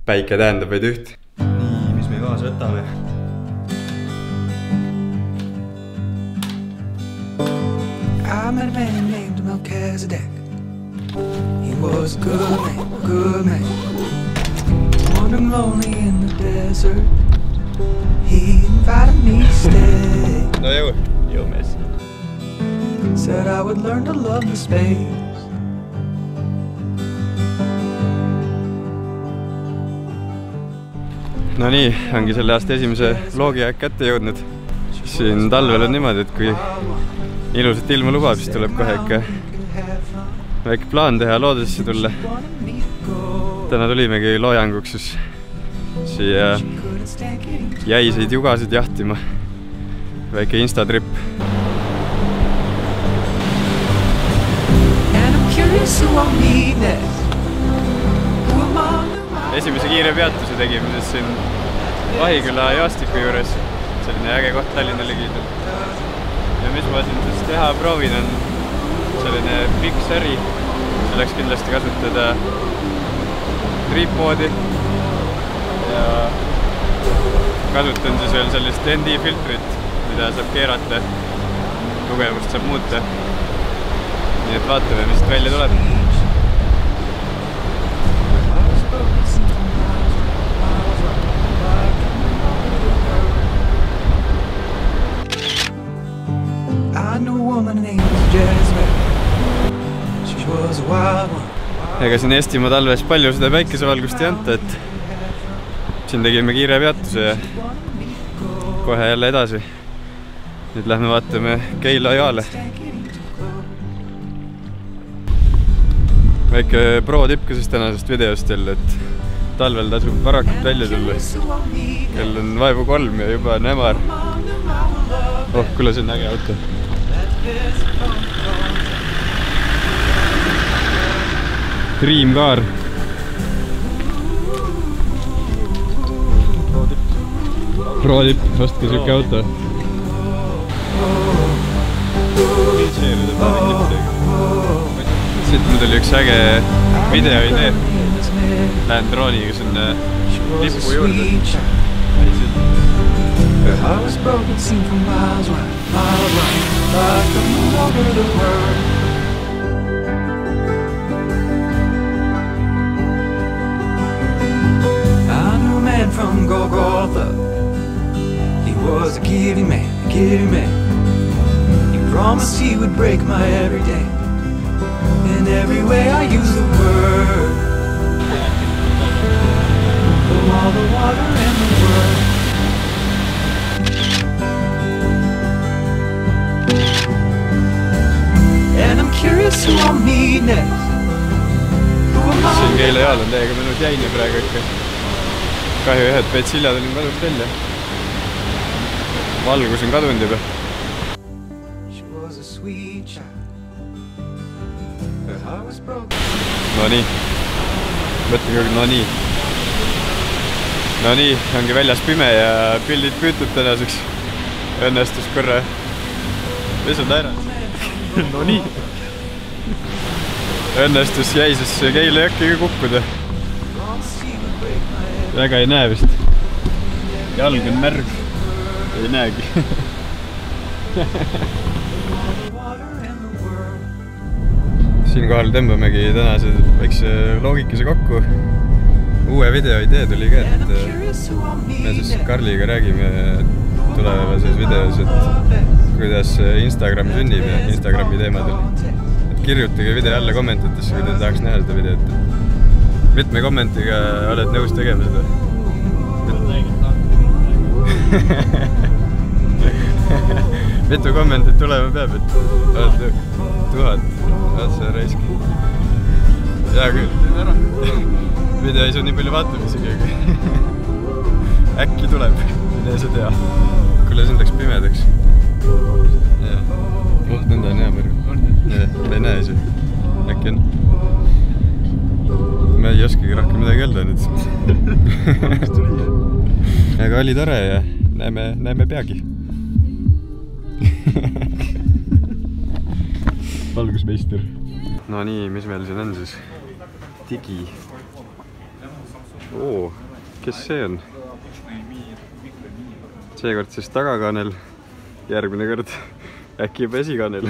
päike tähendab vaid üht. Nii, mis me kaasa võtame? I met a man named Melchizedek. He was a good man. Wandering lonely in the desert. He invited me to stay. No jõu mees. Said I would learn to love the space. No nii, ongi selle aasta esimese vlogi aeg kätte jõudnud. Siin talvel on niimoodi, et kui ilusat ilma lubab, siis tuleb kohe ikka väike plaan teha, loodusesse tulla. Täna tulimegi loojanguks siia jäiseid jugasid jahtima. Väike instatrip. Esimese kiire peatuse tegime siin Vahiküla Jaastiku juures. Selline äge koht Tallinna ligidal. Ja mis ma siin siis teha proovin on selline Big Surry. Selleks kindlasti kasutada triipmoodi. Ja kasutan siis veel sellist ND filtrit, mida saab keerata. Tugevust saab muuta. Nii et vaatame, mis välja tuleb. Ega siin Eestimaa talves palju seda päikesevalgust ei anta, et siin tegime kiire peatuse ja kohe jälle edasi. Nüüd lähme vaatame Keila jaale. Väike pro-tipp ka siis tänasest videost jälle, et talvel tasub varakult välja tulla. Kell on vaevu 3 ja juba on hämar. Oh, kuule, see on äge auto. Dream car. Pro-tipp, ostke siuke auto. Siit mul tuli üks äge videoidee. Lähen drooniga sinna lipu juurde. Her heart was broken, seen from miles wide, like the moon over the world. I knew a man from Golgotha. He was a giving man, a giving man. He promised he would break my every day. In every way I use the word. From all the water and the world. Siin Keila jaal on täiega mõnus jäine praegu ikka. Kahju ühed petsiljad olin kadust välja. Valgus on kadunud juba. No nii. Mõtle küll, no nii. No nii, ongi väljas pime ja pildid püütud tänaseks. Õnnestus korra pesuda ära. No nii. Õnnestus jäisesse Keila jõkkiga kukkuda. Väga ei näe vist. Jalg on märg. Ei näegi. Siinkohal tõmbamegi tänase väikse loogikese kokku. Uue video idee tuli ka, et me siis Karliga räägime tulevases videos, et kuidas Instagram sünnib ja Instagrami teemadel. Kirjutage video alla kommentitesse, kui te tahaks näha seda videot. Mitme kommentiga oled nõus tegema seda? Mitu kommentit tulema peab, et oled 1000. Otsa raiski. Hea küll. Video ei saa nii palju vaatamisi, aga äkki tuleb. Mine sa tea. Kuule, see läks pimedaks. Nõnda on hea märg. Ma ei näe ise. Äkki on. Ma ei oskagi rohkem midagi öelda nüüd. Aga oli tore ja näeme peagi. Valgusmeister. No nii, mis meil siin on siis? Digi. oo, kes see on? Seekord siis tagakanel, järgmine kord äkki juba esikaanel.